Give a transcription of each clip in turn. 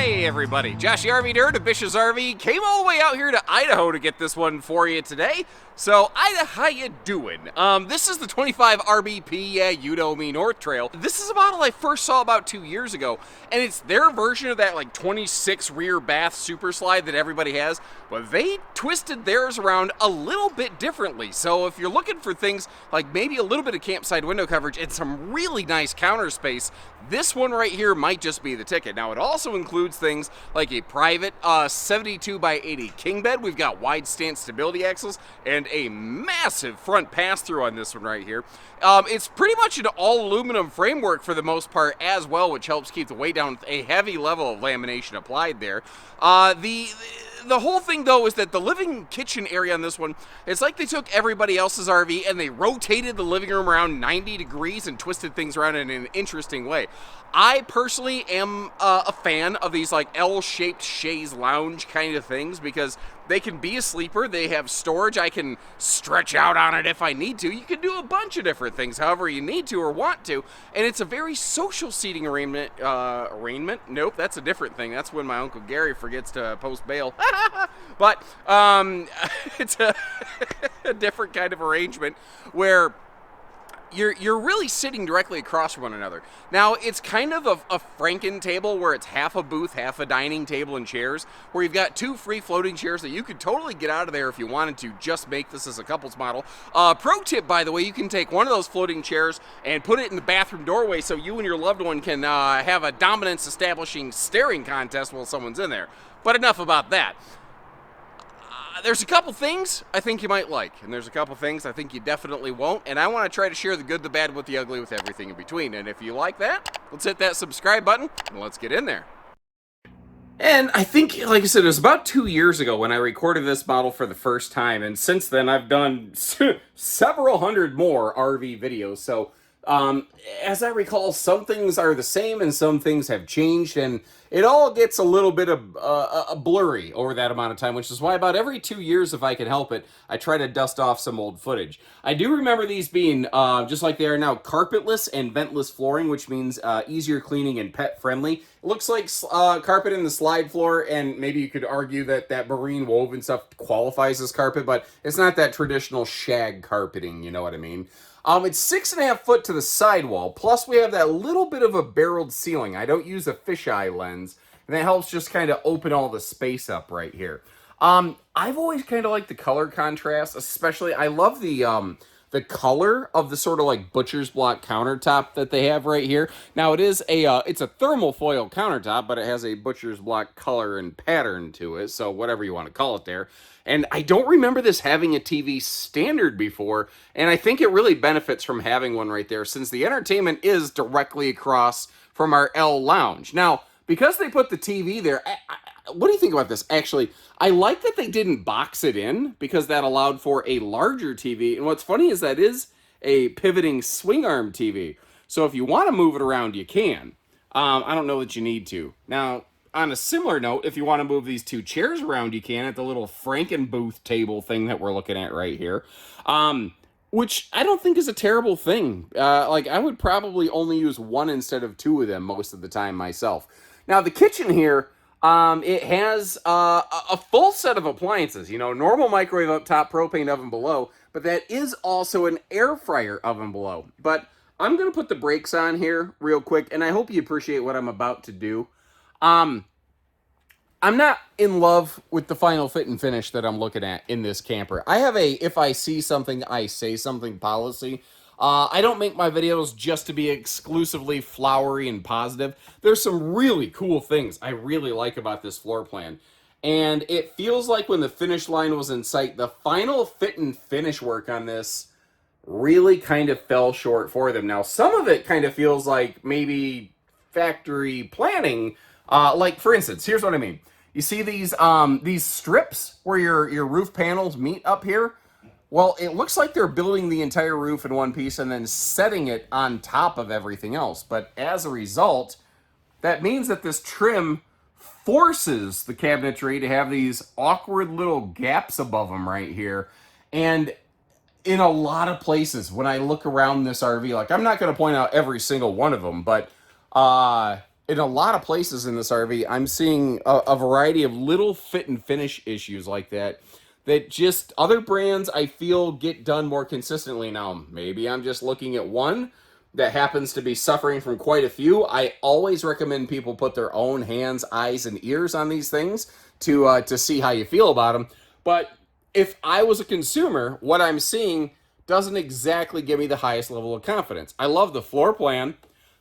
Hey everybody, Josh the RV Nerd of Bish's RV came all the way out here to Idaho to get this one for you today. So, Ida, how you doing? This is the 25 RBP, yeah, you know me, North Trail. This is a model I first saw about 2 years ago, and it's their version of that like 26 rear bath super slide that everybody has, but they twisted theirs around a little bit differently. So if you're looking for things like maybe a little bit of campsite window coverage and some really nice counter space, this one right here might just be the ticket. Now, it also includes things like a private 72 by 80 king bed. We've got wide stance stability axles and a massive front pass-through on this one right here. It's pretty much an all-aluminum framework for the most part as well, which helps keep the weight down with a heavy level of lamination applied there. The whole thing, though, is that the living kitchen area on this one, it's like they took everybody else's RV and they rotated the living room around 90 degrees and twisted things around in an interesting way. I personally am a fan of these like L-shaped chaise lounge kind of things because they can be a sleeper, they have storage, I can stretch out on it if I need to. You can do a bunch of different things however you need to or want to, and it's a very social seating arrangement. Nope, that's a different thing. That's when my Uncle Gary forgets to post bail. But it's a different kind of arrangement where you're really sitting directly across from one another. Now, it's kind of a Franken table where it's half a booth, half a dining table and chairs, where you've got two free floating chairs that you could totally get out of there if you wanted to just make this as a couples model. Pro tip, by the way, you can take one of those floating chairs and put it in the bathroom doorway so you and your loved one can have a dominance establishing staring contest while someone's in there. But enough about that. There's a couple things I think you might like, and there's a couple things I think you definitely won't, and I want to try to share the good, the bad, with the ugly, with everything in between. And if you like that, let's hit that subscribe button, and let's get in there. And I think, like I said, it was about 2 years ago when I recorded this model for the first time, and since then I've done several hundred more RV videos, so as I recall, some things are the same and some things have changed, and it all gets a little bit of blurry over that amount of time, which is why about every 2 years, if I can help it, I try to dust off some old footage. I do remember these being, just like they are now, carpetless and ventless flooring, which means easier cleaning and pet-friendly. It looks like carpet in the slide floor, and maybe you could argue that that marine woven stuff qualifies as carpet, but it's not that traditional shag carpeting, you know what I mean? It's 6.5 foot to the sidewall, plus we have that little bit of a barreled ceiling. I don't use a fisheye lens, and that helps just kind of open all the space up right here. I've always kind of liked the color contrast, especially, I love the color of the sort of like butcher's block countertop that they have right here. Now it is it's a thermal foil countertop, but it has a butcher's block color and pattern to it, so whatever you want to call it there. And I don't remember this having a TV standard before, and I think it really benefits from having one right there, since the entertainment is directly across from our L lounge. Now, because they put the TV there, what do you think about this? Actually, I like that they didn't box it in, because that allowed for a larger TV. And what's funny is that is a pivoting swing arm TV. So if you want to move it around, you can. I don't know that you need to. Now, on a similar note, if you want to move these two chairs around, you can at the little Franken booth table thing that we're looking at right here. Which I don't think is a terrible thing. Like, I would probably only use one instead of two of them most of the time myself. Now, the kitchen here, it has a full set of appliances. You know, normal microwave up top, propane oven below, but that is also an air fryer oven below. But I'm going to put the brakes on here real quick, and I hope you appreciate what I'm about to do. I'm not in love with the final fit and finish that I'm looking at in this camper. I have a if I see something, I say something policy. I don't make my videos just to be exclusively flowery and positive. There's some really cool things I really like about this floor plan. And it feels like when the finish line was in sight, the final fit and finish work on this really kind of fell short for them. Now, some of it kind of feels like maybe factory planning. Like, for instance, here's what I mean. You see these strips where your roof panels meet up here? Well, it looks like they're building the entire roof in one piece and then setting it on top of everything else. But as a result, that means that this trim forces the cabinetry to have these awkward little gaps above them right here. And in a lot of places, when I look around this RV, like, I'm not going to point out every single one of them, but in a lot of places in this RV, I'm seeing a variety of little fit and finish issues like that. That just other brands I feel get done more consistently. Now, maybe I'm just looking at one that happens to be suffering from quite a few. I always recommend people put their own hands, eyes, and ears on these things to see how you feel about them. But if I was a consumer, what I'm seeing doesn't exactly give me the highest level of confidence. I love the floor plan,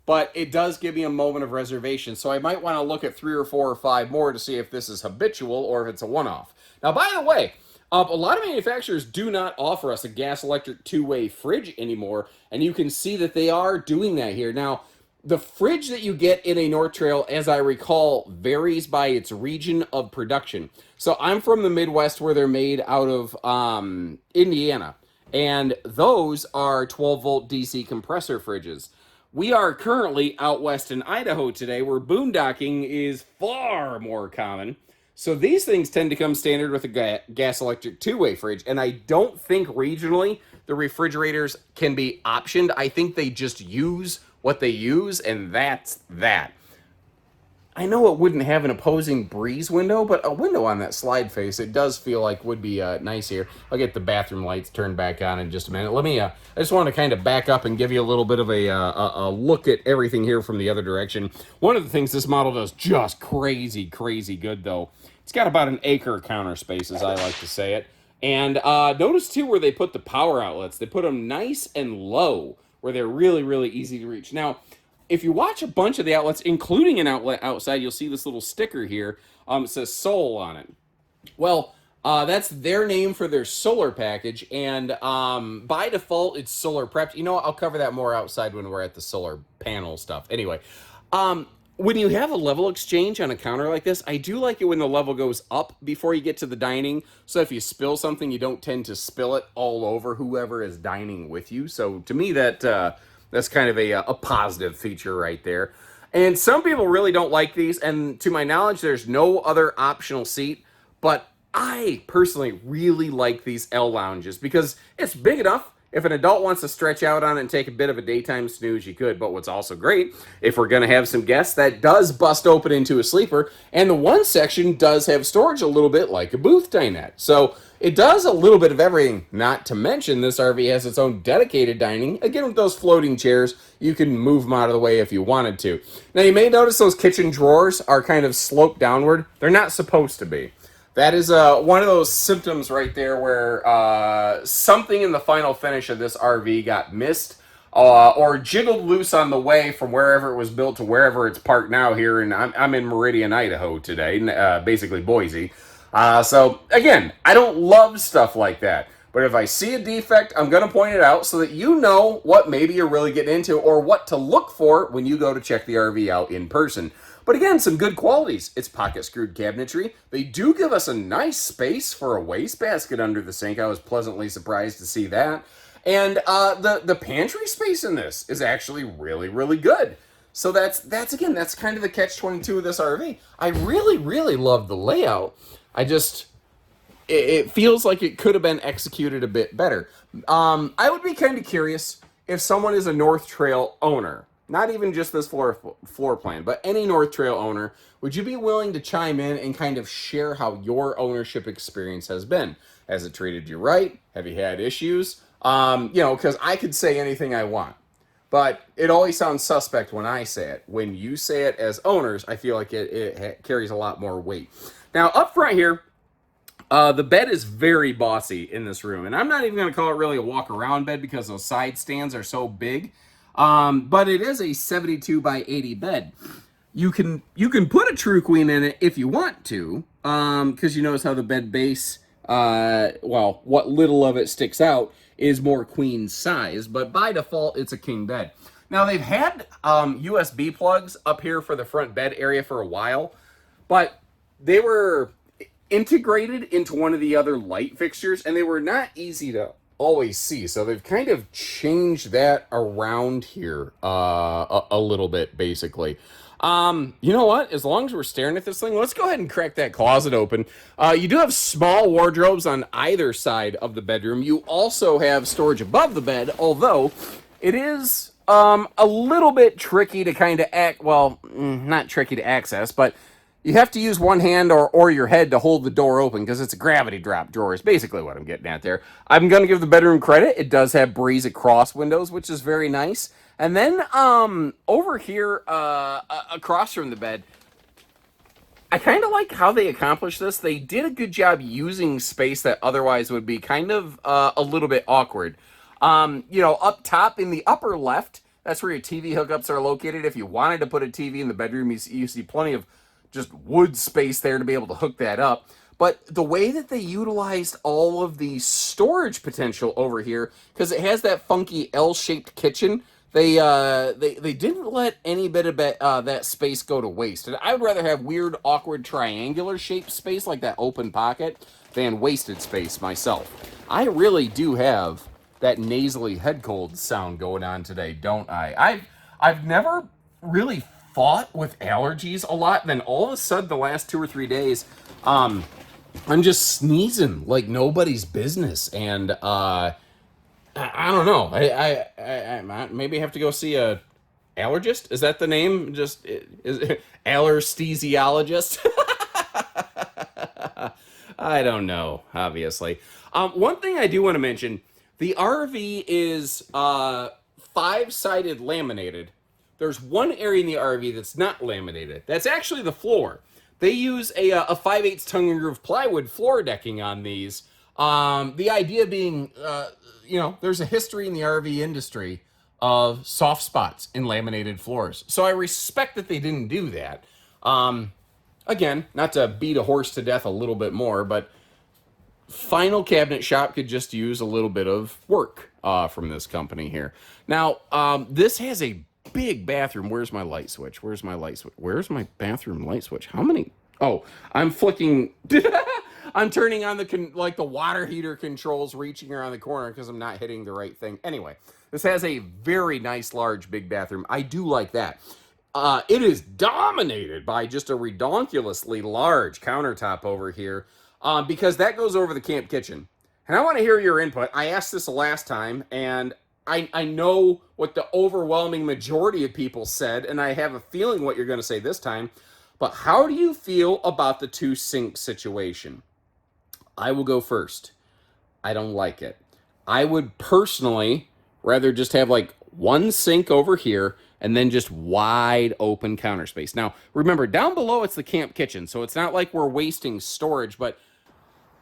but it does give me a moment of reservation. So I might want to look at 3 or 4 or 5 more to see if this is habitual or if it's a one-off. Now, by the way, a lot of manufacturers do not offer us a gas-electric two-way fridge anymore, and you can see that they are doing that here. Now, the fridge that you get in a North Trail, as I recall, varies by its region of production. So I'm from the Midwest where they're made out of Indiana, and those are 12-volt DC compressor fridges. We are currently out west in Idaho today, where boondocking is far more common. So these things tend to come standard with a gas-electric two-way fridge, and I don't think regionally the refrigerators can be optioned. I think they just use what they use, and that's that. I know it wouldn't have an opposing breeze window, but a window on that slide face, it does feel like would be nice here. I'll get the bathroom lights turned back on in just a minute. Let me, I just want to kind of back up and give you a little bit of a look at everything here from the other direction. One of the things this model does just crazy good, though. It's got about an acre counter space, as I like to say it. And notice, too, where they put the power outlets. They put them nice and low, where they're really easy to reach. Now, if you watch a bunch of the outlets, including an outlet outside, you'll see this little sticker here. It says Sol on it. Well, that's their name for their solar package, and by default, it's solar prepped. You know what? I'll cover that more outside when we're at the solar panel stuff. Anyway, when you have a level exchange on a counter like this, I do like it when the level goes up before you get to the dining. So if you spill something, you don't tend to spill it all over whoever is dining with you. So to me, that's kind of a positive feature right there. And some people really don't like these, and to my knowledge, there's no other optional seat, but I personally really like these L lounges because it's big enough. If an adult wants to stretch out on it and take a bit of a daytime snooze, you could. But what's also great, if we're going to have some guests, that does bust open into a sleeper. And the one section does have storage a little bit like a booth dinette. So it does a little bit of everything. Not to mention this RV has its own dedicated dining. Again, with those floating chairs, you can move them out of the way if you wanted to. Now, you may notice those kitchen drawers are kind of sloped downward. They're not supposed to be. That is one of those symptoms right there where something in the final finish of this RV got missed or jiggled loose on the way from wherever it was built to wherever it's parked now here. And I'm in Meridian, Idaho today, basically Boise. So, again, I don't love stuff like that. But if I see a defect, I'm going to point it out so that you know what maybe you're really getting into or what to look for when you go to check the RV out in person. But again, some good qualities. It's pocket-screwed cabinetry. They do give us a nice space for a wastebasket under the sink. I was pleasantly surprised to see that. And the pantry space in this is actually really good. So that's kind of the catch-22 of this RV. I really love the layout. It feels like it could have been executed a bit better. I would be kind of curious if someone is a North Trail owner. Not even just this floor plan, but any North Trail owner, would you be willing to chime in and kind of share how your ownership experience has been? Has it treated you right? Have you had issues? Because I could say anything I want, but it always sounds suspect when I say it. When you say it as owners, I feel like it carries a lot more weight. Now, up front here, the bed is very bossy in this room, and I'm not even going to call it really a walk-around bed because those side stands are so big. But it is a 72 by 80 bed. You can put a true queen in it if you want to, because you notice how the bed base, what little of it sticks out is more queen size, but by default, it's a king bed. Now, they've had USB plugs up here for the front bed area for a while, but they were integrated into one of the other light fixtures, and they were not easy to always see. So they've kind of changed that around here a little bit, basically. You know what? As long as we're staring at this thing, let's go ahead and crack that closet open. You do have small wardrobes on either side of the bedroom. You also have storage above the bed, although it is a little bit tricky to kind of not tricky to access, but you have to use one hand or your head to hold the door open because it's a gravity drop drawer is basically what I'm getting at there. I'm going to give the bedroom credit. It does have breeze across windows, which is very nice. And then over here across from the bed, I kind of like how they accomplished this. They did a good job using space that otherwise would be kind of a little bit awkward. Up top in the upper left, that's where your TV hookups are located. If you wanted to put a TV in the bedroom, you see plenty of just wood space there to be able to hook that up. But the way that they utilized all of the storage potential over here, because it has that funky L-shaped kitchen, they didn't let any bit of that space go to waste. And I would rather have weird, awkward, triangular shaped space like that open pocket than wasted space myself. I really do have that nasally head cold sound going on today, don't I? I've never really fought with allergies a lot. Then all of a sudden, the last 2 or 3 days, I'm just sneezing like nobody's business, and I don't know. I maybe have to go see a allergist. Is that the name? Just is allergiologist? I don't know. Obviously, one thing I do want to mention: the RV is 5-sided laminated. There's one area in the RV that's not laminated. That's actually the floor. They use a 5/8 tongue and groove plywood floor decking on these. The idea being, there's a history in the RV industry of soft spots in laminated floors. So I respect that they didn't do that. Again, not to beat a horse to death a little bit more, but Final Cabinet Shop could just use a little bit of work from this company here. Now, this has a big bathroom. Where's my light switch? Where's my bathroom light switch? How many? Oh, I'm flicking. I'm turning on the water heater controls reaching around the corner because I'm not hitting the right thing. Anyway, this has a very nice, large, big bathroom. I do like that. It is dominated by just a redonkulously large countertop over here because that goes over the camp kitchen. And I want to hear your input. I asked this last time, and I know what the overwhelming majority of people said, and I have a feeling what you're going to say this time. But how do you feel about the 2 sink situation? I will go first. I don't like it. I would personally rather just have like one sink over here and then just wide open counter space. Now, remember, down below it's the camp kitchen, so it's not like we're wasting storage, but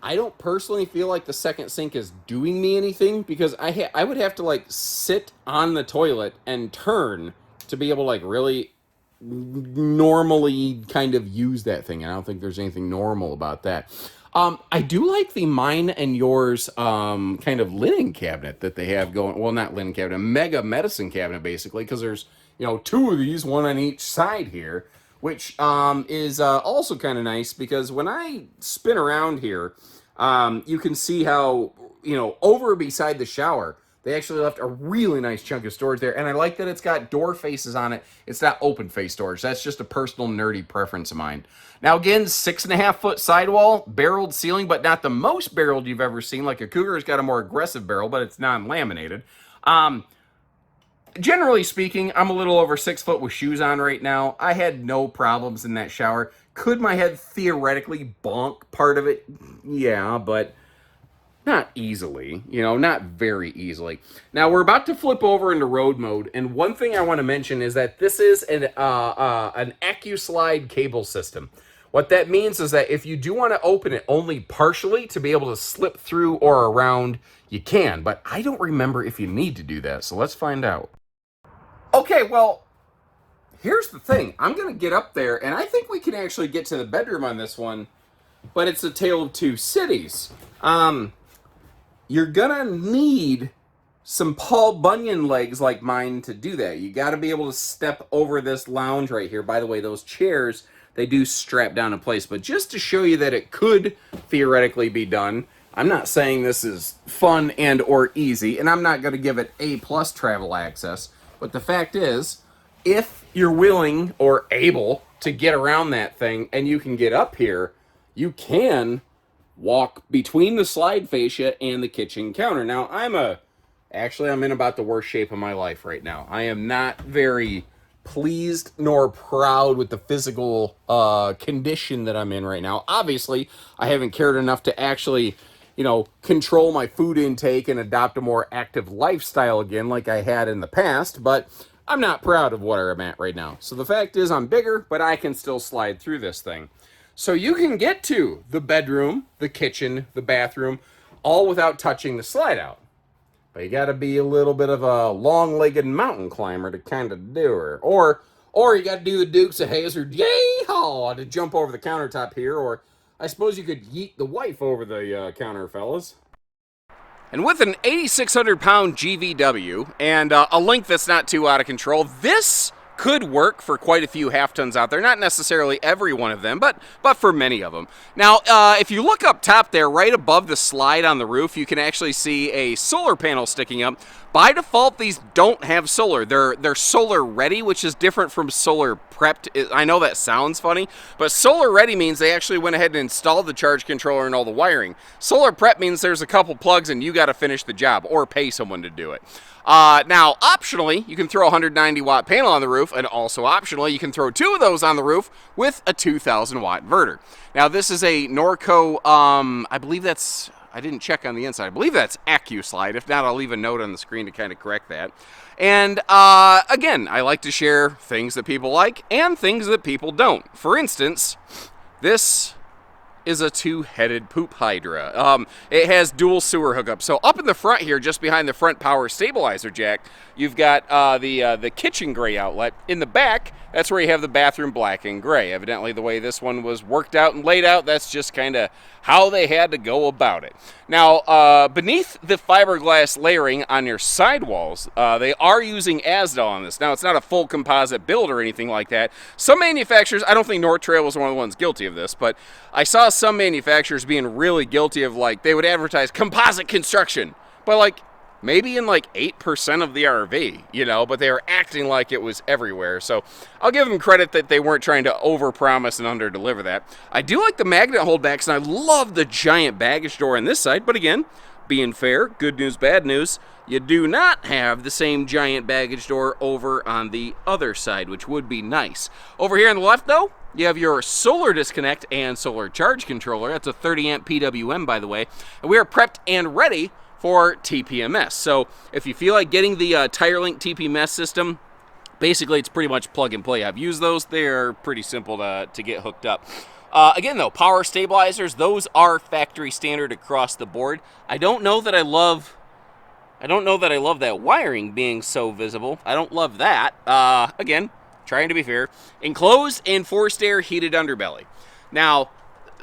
I don't personally feel like the second sink is doing me anything because I would have to like sit on the toilet and turn to be able to like really normally kind of use that thing. I don't think there's anything normal about that. I do like the mine and yours kind of linen cabinet that they have going. Well, not linen cabinet, mega medicine cabinet basically, because there's 2 of these, one on each side here, which is also kind of nice because when I spin around here, you can see how over beside the shower they actually left a really nice chunk of storage there, and I like that it's got door faces on it. It's not open face storage. That's just a personal nerdy preference of mine. Now again, 6.5-foot sidewall, barreled ceiling, but not the most barreled you've ever seen. Like a Cougar's got a more aggressive barrel, but it's non-laminated. Generally speaking, I'm a little over 6 foot with shoes on right now. I had no problems in that shower. Could my head theoretically bonk part of it? Yeah, but not easily, not very easily. Now, we're about to flip over into road mode, and one thing I want to mention is that this is an AccuSlide cable system. What that means is that if you do want to open it only partially to be able to slip through or around, you can, but I don't remember if you need to do that, so let's find out. Okay, well, here's the thing. I'm going to get up there, and I think we can actually get to the bedroom on this one, but it's a tale of 2 cities. You're gonna need some Paul Bunyan legs like mine to do that. You got to be able to step over this lounge right here. By the way, those chairs, they do strap down in place, but just to show you that it could theoretically be done, I'm not saying this is fun and or easy, and I'm not going to give it A+ travel access, but the fact is, if you're willing or able to get around that thing and you can get up here, you can walk between the slide fascia and the kitchen counter. Now, I'm a Actually, I'm in about the worst shape of my life right now. I am not very pleased nor proud with the physical condition that I'm in right now. Obviously, I haven't cared enough to actually, control my food intake and adopt a more active lifestyle again like I had in the past, but I'm not proud of where I'm at right now. So the fact is I'm bigger, but I can still slide through this thing. So you can get to the bedroom, the kitchen, the bathroom, all without touching the slide out. But you got to be a little bit of a long-legged mountain climber to kind of do it. Or you got to do the Dukes of Hazzard, yay-haw, to jump over the countertop here. Or I suppose you could yeet the wife over the counter, fellas. And with an 8,600-pound GVW and a length that's not too out of control, this could work for quite a few half tons out there. Not necessarily every one of them, but for many of them. Now, if you look up top there, right above the slide on the roof, you can actually see a solar panel sticking up. By default, these don't have solar. They're solar ready, which is different from solar prepped. I know that sounds funny, but solar ready means they actually went ahead and installed the charge controller and all the wiring. Solar prep means there's a couple plugs and you got to finish the job or pay someone to do it. Now, optionally, you can throw a 190-watt panel on the roof, and also optionally, you can throw two of those on the roof with a 2,000-watt inverter. Now, this is a Norco, I believe that's... I didn't check on the inside. I believe that's AccuSlide. If not, I'll leave a note on the screen to kind of correct that. And again, I like to share things that people like and things that people don't. For instance, this is a two-headed poop hydra. It has dual sewer hookup. So up in the front here, just behind the front power stabilizer jack, you've got the kitchen gray outlet. In the back, that's where you have the bathroom black and gray. Evidently, the way this one was worked out and laid out, that's just kind of how they had to go about it. Now, beneath the fiberglass layering on your sidewalls, they are using Asdal on this. Now, it's not a full composite build or anything like that. Some manufacturers, I don't think North Trail was one of the ones guilty of this, but I saw some manufacturers being really guilty of, like, they would advertise composite construction, but, like, maybe in like 8% of the RV, but they were acting like it was everywhere. So I'll give them credit that they weren't trying to overpromise and underdeliver that. I do like the magnet holdbacks, and I love the giant baggage door on this side. But again, being fair, good news, bad news, you do not have the same giant baggage door over on the other side, which would be nice. Over here on the left, though, you have your solar disconnect and solar charge controller. That's a 30-amp PWM, by the way. And we are prepped and ready for TPMS. So if you feel like getting the TireLink TPMS system, basically it's pretty much plug and play. I've used those. They're pretty simple to get hooked up. Again, though, power stabilizers, those are factory standard across the board. I don't know that I love that wiring being so visible. I don't love that. Again, trying to be fair. Enclosed and forced air heated underbelly. Now,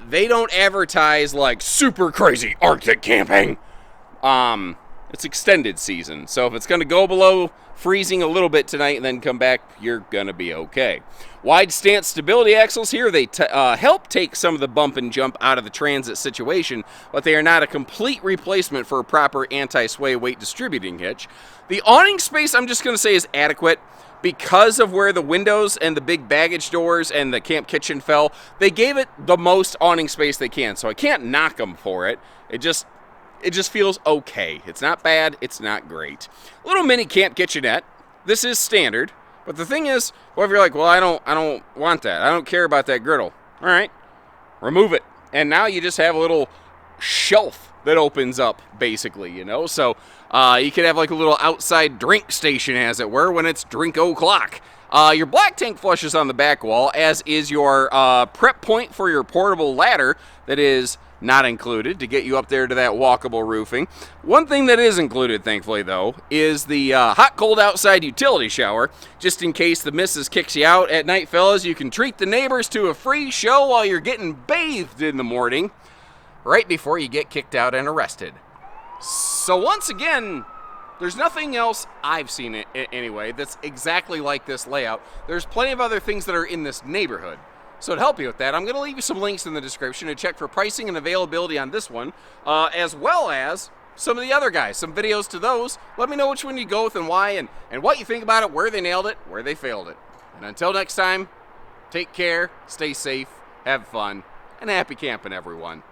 they don't advertise like super crazy Arctic camping. It's extended season, so if it's going to go below freezing a little bit tonight and then come back, you're going to be okay. Wide stance stability axles here, they help take some of the bump and jump out of the transit situation, but they are not a complete replacement for a proper anti-sway weight distributing hitch. The awning space, I'm just going to say, is adequate. Because of where the windows and the big baggage doors and the camp kitchen fell, they gave it the most awning space they can, so I can't knock them for it. It just feels okay. It's not bad. It's not great. Little mini camp kitchenette. This is standard. But the thing is, well, if you're like, well, I don't want that. I don't care about that griddle. All right, remove it. And now you just have a little shelf that opens up, basically, So you could have like a little outside drink station, as it were, when it's drink o'clock. Your black tank flush is on the back wall, as is your prep point for your portable ladder that is not included to get you up there to that walkable roofing. One thing that is included, thankfully, though, is the hot, cold outside utility shower. Just in case the missus kicks you out at night, fellas, you can treat the neighbors to a free show while you're getting bathed in the morning, right before you get kicked out and arrested. So once again, there's nothing else I've seen it anyway that's exactly like this layout. There's plenty of other things that are in this neighborhood. So to help you with that, I'm going to leave you some links in the description to check for pricing and availability on this one, as well as some of the other guys, some videos to those. Let me know which one you go with and why, and what you think about it, where they nailed it, where they failed it. And until next time, take care, stay safe, have fun, and happy camping, everyone.